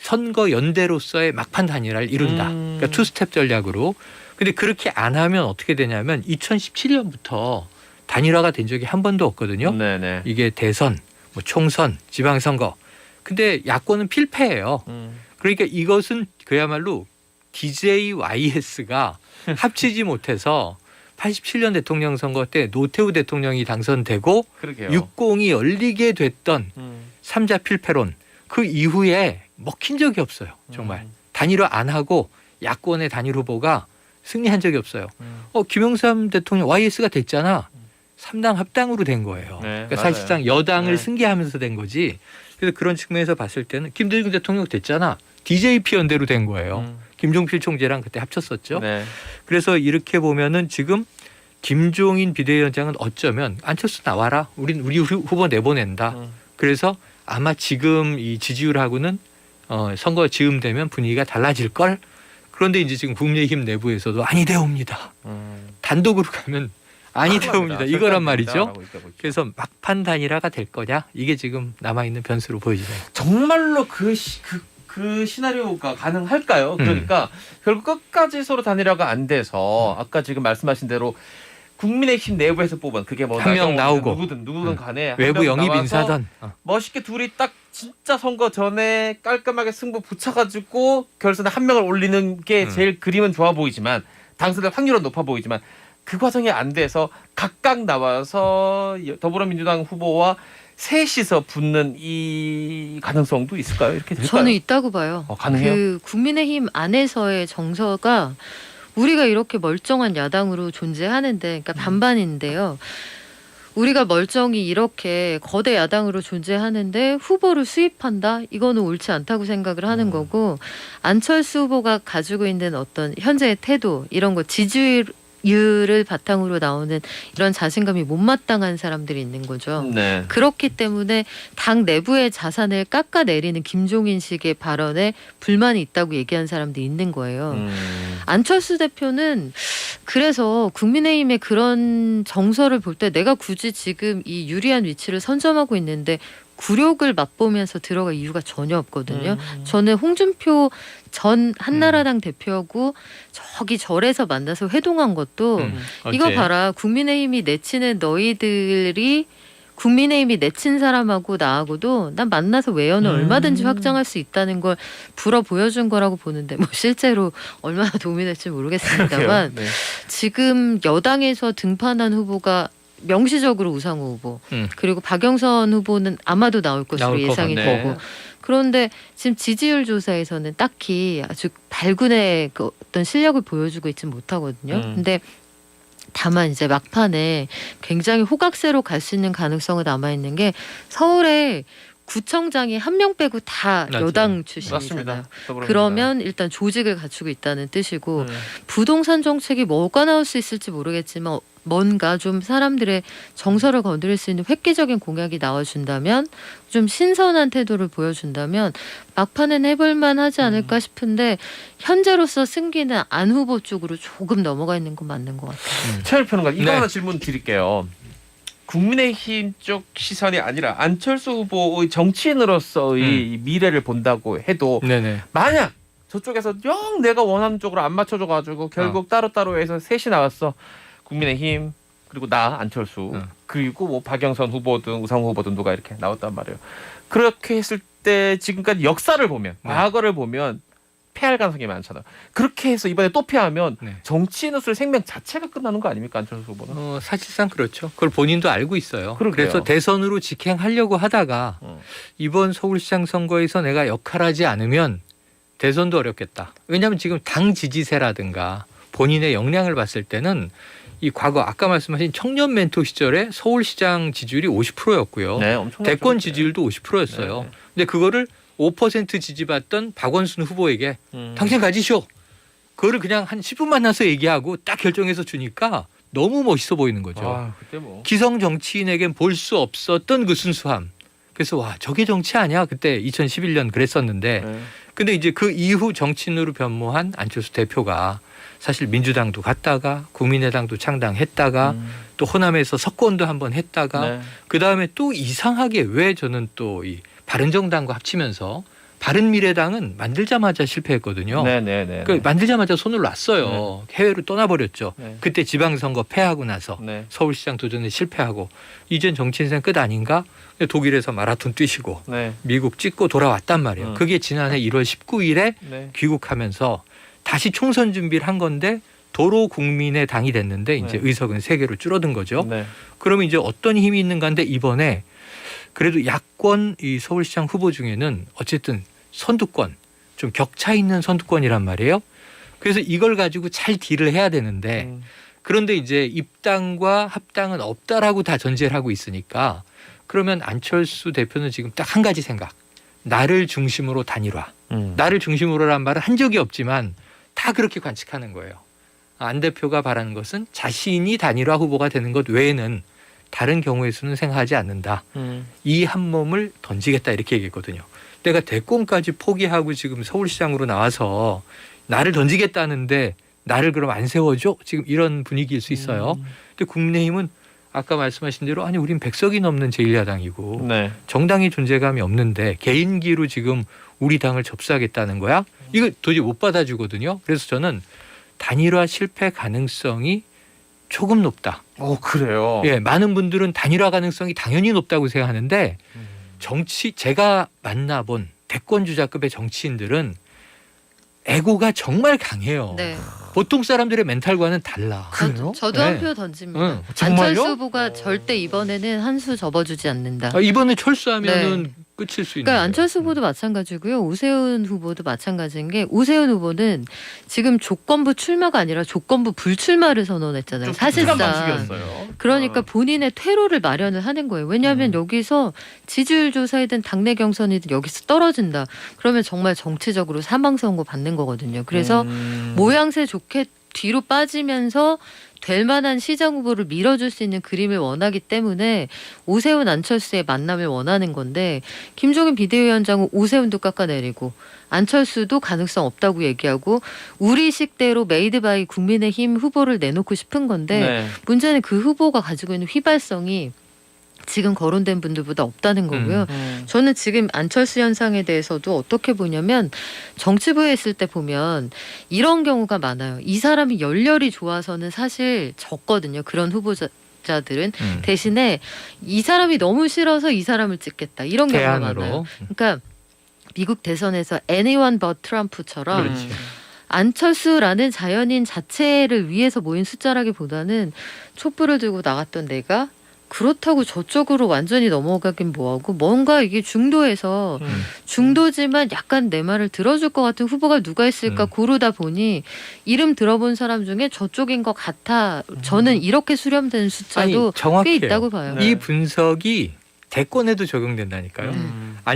선거 연대로서의 막판 단일화를 이룬다. 그러니까 투스텝 전략으로. 근데 그렇게 안 하면 어떻게 되냐면 2017년부터 단일화가 된 적이 한 번도 없거든요. 네네. 이게 대선, 뭐 총선, 지방선거. 근데 야권은 필패예요. 그러니까 이것은 그야말로 DJYS가 합치지 못해서 87년 대통령 선거 때 노태우 대통령이 당선되고 그러게요. 60이 열리게 됐던 3자 필패론 그 이후에 먹힌 적이 없어요. 정말. 단일화 안 하고 야권의 단일 후보가 승리한 적이 없어요. 김영삼 대통령 YS가 됐잖아. 3당 합당으로 된 거예요. 네, 그러니까 맞아요. 사실상 여당을 네. 승계하면서 된 거지. 그래서 그런 측면에서 봤을 때는 김대중 대통령 됐잖아. DJP 연대로 된 거예요. 김종필 총재랑 그때 합쳤었죠. 네. 그래서 이렇게 보면은 지금 김종인 비대위원장은 어쩌면 안철수 나와라. 우리 후보 내보낸다. 그래서 아마 지금 이 지지율하고는 선거 즈음되면 분위기가 달라질 걸. 그런데 이제 지금 국민의힘 내부에서도 아니되옵니다. 단독으로 가면 아니되옵니다. 이거란 말이죠. 그래서 막판 단일화가 될 거냐? 이게 지금 남아있는 변수로 보이지네요. 정말로 그 시나리오가 가능할까요? 그러니까 결국 끝까지 서로 단일화가 안 돼서 아까 지금 말씀하신 대로 국민의힘 내부에서 뽑은 그게 뭐 한명 나오고. 누구든 간에 외부 한 명 영입 나와서 인사든. 멋있게 둘이 딱 진짜 선거 전에 깔끔하게 승부 붙여가지고 결선에 한 명을 올리는 게 제일 그림은 좋아 보이지만 당선될 확률은 높아 보이지만 그 과정이 안 돼서 각각 나와서 더불어민주당 후보와 셋이서 붙는 이 가능성도 있을까요? 이렇게 될까요? 저는 있다고 봐요. 가능해요? 그 국민의힘 안에서의 정서가 우리가 이렇게 멀쩡한 야당으로 존재하는데, 그러니까 반반인데요. 우리가 멀쩡히 이렇게 거대 야당으로 존재하는데 후보를 수입한다? 이거는 옳지 않다고 생각을 하는 거고, 안철수 후보가 가지고 있는 어떤 현재의 태도 이런 거 지지율을 바탕으로 나오는 이런 자신감이 못마땅한 사람들이 있는 거죠. 네. 그렇기 때문에 당 내부의 자산을 깎아내리는 김종인식의 발언에 불만이 있다고 얘기한 사람도 있는 거예요. 안철수 대표는 그래서 국민의힘의 그런 정서를 볼 때 내가 굳이 지금 이 유리한 위치를 선점하고 있는데 굴욕을 맛보면서 들어갈 이유가 전혀 없거든요. 저는 홍준표 전 한나라당 대표하고 저기 절에서 만나서 회동한 것도 이거 어째? 봐라. 국민의힘이 내치는 너희들이 국민의힘이 내친 사람하고 나하고도 난 만나서 외연을 얼마든지 확장할 수 있다는 걸 불어 보여준 거라고 보는데 뭐 실제로 얼마나 도움이 될지 모르겠습니다만 네. 지금 여당에서 등판한 후보가 명시적으로 우상호 후보 그리고 박영선 후보는 아마도 나올 것으로 나올 것 예상이 같네. 되고 그런데 지금 지지율 조사에서는 딱히 아주 발군의 그 어떤 실력을 보여주고 있지 못하거든요. 근데 다만 이제 막판에 굉장히 호각세로 갈 수 있는 가능성은 남아 있는 게 서울에 구청장이 한 명 빼고 다 맞아요. 여당 출신이잖아요. 맞습니다. 더불어민주당. 그러면 일단 조직을 갖추고 있다는 뜻이고 네. 부동산 정책이 뭐가 나올 수 있을지 모르겠지만 뭔가 좀 사람들의 정서를 건드릴 수 있는 획기적인 공약이 나와준다면 좀 신선한 태도를 보여준다면 막판엔 해볼만 하지 않을까 싶은데 현재로서 승기는 안 후보 쪽으로 조금 넘어가 있는 건 맞는 것 같아요. 최일 평론가 이거 네. 하나 질문 드릴게요. 국민의힘 쪽 시선이 아니라 안철수 후보의 정치인으로서의 미래를 본다고 해도 네네. 만약 저쪽에서 영 내가 원하는 쪽으로 안 맞춰줘가지고 결국 따로따로 해서 셋이 나왔어. 국민의힘 그리고 나 안철수 그리고 뭐 박영선 후보든 우상호 후보든 누가 이렇게 나왔단 말이에요. 그렇게 했을 때 지금까지 역사를 보면 과거를 보면 패할 가능성이 많잖아. 그렇게 해서 이번에 또 패하면 네. 정치인으로서의 생명 자체가 끝나는 거 아닙니까 안철수 후보는? 사실상 그렇죠. 그걸 본인도 알고 있어요. 그러게요. 그래서 대선으로 직행하려고 하다가 이번 서울시장 선거에서 내가 역할하지 않으면 대선도 어렵겠다. 왜냐하면 지금 당 지지세라든가 본인의 역량을 봤을 때는 이 과거 아까 말씀하신 청년 멘토 시절에 서울시장 지지율이 50%였고요. 네, 엄청 대권 낮죠. 지지율도 50%였어요. 네. 근데 그거를 5% 지지받던 박원순 후보에게 당신 가지쇼. 그거를 그냥 한 10분 만나서 얘기하고 딱 결정해서 주니까 너무 멋있어 보이는 거죠. 아, 그때 뭐. 기성 정치인에겐 볼 수 없었던 그 순수함. 그래서 와 저게 정치 아니야? 그때 2011년 그랬었는데 네. 근데 이제 그 이후 정치인으로 변모한 안철수 대표가 사실 민주당도 갔다가 국민의당도 창당했다가 또 호남에서 석권도 한번 했다가 네. 그다음에 또 이상하게 왜 저는 또 이 바른정당과 합치면서 바른미래당은 만들자마자 실패했거든요. 네네네. 그 만들자마자 손을 놨어요. 해외로 떠나버렸죠. 네. 그때 지방선거 패하고 나서 네. 서울시장 도전에 실패하고 이젠 정치 인생 끝 아닌가? 독일에서 마라톤 뛰시고 네. 미국 찍고 돌아왔단 말이에요. 그게 지난해 1월 19일에 네. 귀국하면서 다시 총선 준비를 한 건데 도로 국민의 당이 됐는데 이제 네. 의석은 3개로 줄어든 거죠. 네. 그러면 이제 어떤 힘이 있는가 한데 이번에 그래도 야권 이 서울시장 후보 중에는 어쨌든 선두권 좀 격차 있는 선두권이란 말이에요. 그래서 이걸 가지고 잘 딜을 해야 되는데 그런데 이제 입당과 합당은 없다라고 다 전제를 하고 있으니까 그러면 안철수 대표는 지금 딱 한 가지 생각. 나를 중심으로 단일화. 나를 중심으로란 말을 한 적이 없지만 다 그렇게 관측하는 거예요. 안 대표가 바라는 것은 자신이 단일화 후보가 되는 것 외에는 다른 경우의 수는 생각하지 않는다. 이 한 몸을 던지겠다 이렇게 얘기했거든요. 내가 대권까지 포기하고 지금 서울시장으로 나와서 나를 던지겠다는데 나를 그럼 안 세워줘? 지금 이런 분위기일 수 있어요. 근데 국민의힘은 아까 말씀하신 대로 아니 우린 100석이 넘는 제1야당이고 네. 정당의 존재감이 없는데 개인기로 지금 우리 당을 접수하겠다는 거야? 이거 도저히 못 받아주거든요. 그래서 저는 단일화 실패 가능성이 조금 높다. 그래요. 예, 많은 분들은 단일화 가능성이 당연히 높다고 생각하는데 제가 만나본 대권 주자급의 정치인들은 에고가 정말 강해요. 네. 보통 사람들의 멘탈과는 달라. 저도 네. 한 표 던집니다. 응. 정말요? 안철수 후보가 절대 이번에는 한 수 접어주지 않는다. 이번에 철수하면은 끝일 수 있는. 그러니까 안철수 후보도 마찬가지고요. 오세훈 후보도 마찬가지인 게 오세훈 후보는 지금 조건부 출마가 아니라 조건부 불출마를 선언했잖아요. 사실상. 방식이었어요. 그러니까 본인의 퇴로를 마련을 하는 거예요. 왜냐하면 여기서 지지율 조사이든 당내 경선이든 여기서 떨어진다. 그러면 정말 정치적으로 사망선고 받는 거거든요. 그래서 모양새 좋게 뒤로 빠지면서 될 만한 시장 후보를 밀어줄 수 있는 그림을 원하기 때문에 오세훈 안철수의 만남을 원하는 건데 김종인 비대위원장은 오세훈도 깎아내리고 안철수도 가능성 없다고 얘기하고 우리식대로 메이드 바이 국민의힘 후보를 내놓고 싶은 건데 네. 문제는 그 후보가 가지고 있는 휘발성이 지금 거론된 분들보다 없다는 거고요. 저는 지금 안철수 현상에 대해서도 어떻게 보냐면 정치부에 있을 때 보면 이런 경우가 많아요. 이 사람이 열렬히 좋아서는 사실 적거든요. 그런 후보자들은 대신에 이 사람이 너무 싫어서 이 사람을 찍겠다. 이런 경우가 많아요. 대안으로. 그러니까 미국 대선에서 anyone but 트럼프처럼 그렇지. 안철수라는 자연인 자체를 위해서 모인 숫자라기보다는 촛불을 들고 나갔던 내가 그렇다고 저쪽으로 완전히 넘어가긴 뭐하고 뭔가 이게 중도에서 중도지만 약간 내 말을 들어줄 것 같은 후보가 누가 있을까 고르다 보니 이름 들어본 사람 중에 저쪽인 것 같아. 저는 이렇게 수렴된 숫자도 꽤 정확해요. 있다고 봐요. 이 분석이 대권에도 적용된다니까요.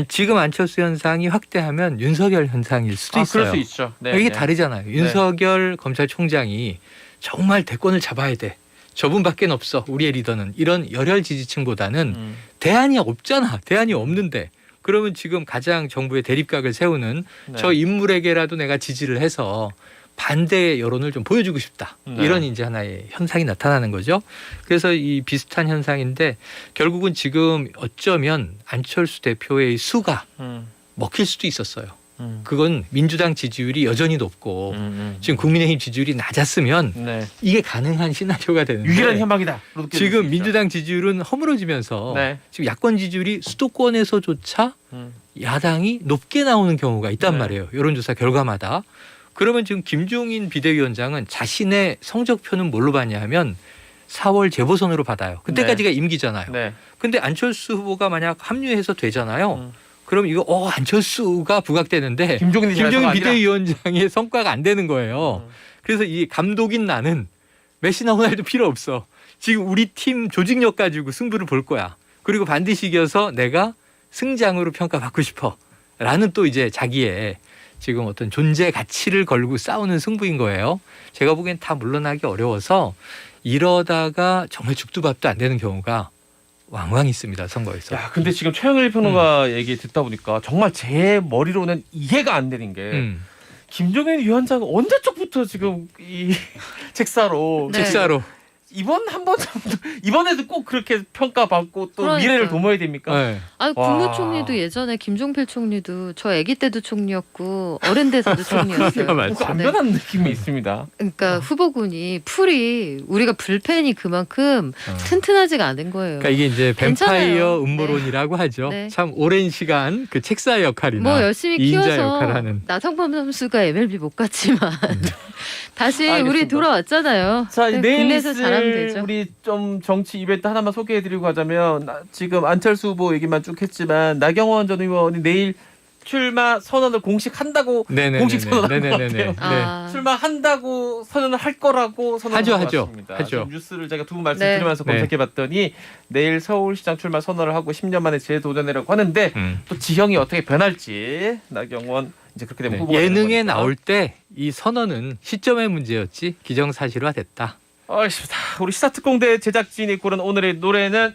지금 안철수 현상이 확대하면 윤석열 현상일 수도 있어요. 그럴 수 있죠. 네, 이게 네. 다르잖아요. 윤석열 검찰총장이 정말 대권을 잡아야 돼. 저분밖에 없어. 우리의 리더는. 이런 열혈 지지층보다는 대안이 없잖아. 대안이 없는데. 그러면 지금 가장 정부의 대립각을 세우는 네. 저 인물에게라도 내가 지지를 해서 반대의 여론을 좀 보여주고 싶다. 네. 이런 이제 하나의 현상이 나타나는 거죠. 그래서 이 비슷한 현상인데 결국은 지금 어쩌면 안철수 대표의 수가 먹힐 수도 있었어요. 그건 민주당 지지율이 여전히 높고 지금 국민의힘 지지율이 낮았으면 네. 이게 가능한 시나리오가 되는데 유일한 희망이다. 지금 민주당 지지율은 허물어지면서 네. 지금 야권 지지율이 수도권에서조차 야당이 높게 나오는 경우가 있단 네. 말이에요. 여론조사 결과마다. 그러면 지금 김종인 비대위원장은 자신의 성적표는 뭘로 받냐 하면 4월 재보선으로 받아요. 그때까지가 임기잖아요. 네. 근데 안철수 후보가 만약 합류해서 되잖아요. 그럼 이거 안철수가 부각되는데 김종인 비대위원장의 성과가 안 되는 거예요. 그래서 이 감독인 나는 메시나 호날두 필요 없어. 지금 우리 팀 조직력 가지고 승부를 볼 거야. 그리고 반드시 이겨서 내가 승장으로 평가받고 싶어. 라는 또 이제 자기의 지금 어떤 존재 가치를 걸고 싸우는 승부인 거예요. 제가 보기엔 다 물러나기 어려워서 이러다가 정말 죽도 밥도 안 되는 경우가 왕왕 있습니다. 선거에서. 야, 근데 지금 최영일 평론가 얘기 듣다 보니까 정말 제 머리로는 이해가 안 되는 게 김종인 위원장은 언제적부터 지금 이 책사로 네. 직사로. 이번 한 번 정도 이번에도 꼭 그렇게 평가받고 또 그러니까요. 미래를 도모해야 됩니까? 네. 아니 와. 국무총리도 예전에 김종필 총리도 저 아기 때도 총리였고 어른 돼서도 총리였어요. 뭔가 안 변한 느낌이 있습니다. 그러니까 후보군이 풀이 우리가 불펜이 그만큼 튼튼하지가 않은 거예요. 그러니까 이게 이제 괜찮아요. 뱀파이어 음모론이라고 하죠. 네. 참 오랜 시간 그 책사 역할이나 뭐 열심히 이인자 키워서 역할을 하는. 나성범 선수가 MLB 못 갔지만 다시 알겠습니다. 우리 돌아왔잖아요. 자, 네, 내일 국내에서 있을 잘하면 되죠. 우리 좀 정치 이벤트 하나만 소개해드리고 하자면 지금 안철수 후보 얘기만 쭉 했지만 나경원 전 의원이 내일 출마 선언을 공식 한다고 공식 선언한 것 같아요. 아. 출마한다고 선언을 할 거라고 선언한 것 하죠. 같습니다. 하죠. 지금 뉴스를 제가 두 분 말씀드리면서 네. 검색해봤더니 내일 서울시장 출마 선언을 하고 10년 만에 재도전이라고 하는데 또 지형이 어떻게 변할지 나경원 이제 그렇게 되면 후보가 되는 예능에 거니까. 나올 때 이 선언은 시점의 문제였지 기정사실화됐다. 알겠습니다. 우리 시사특공대 제작진이 고른 오늘의 노래는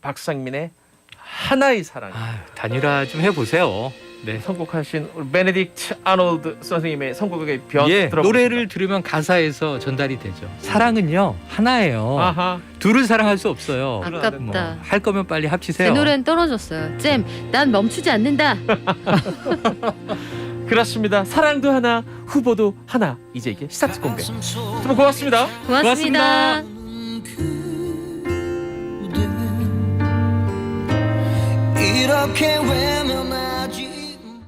박상민의 하나의 사랑. 단일화 좀 해보세요. 네. 선곡하신 우리 베네딕트 아놀드 선생님의 선곡의 변 들어보겠습니다. 노래를 들으면 가사에서 전달이 되죠. 사랑은요 하나예요. 아하. 둘을 사랑할 수 없어요. 아깝다. 뭐, 할 거면 빨리 합치세요. 제 노래는 떨어졌어요. 잼, 난 멈추지 않는다. 그렇습니다. 사랑도 하나, 후보도 하나. 이제 이게 시사특공대. 두 분 고맙습니다. 고맙습니다. 이렇게 외면한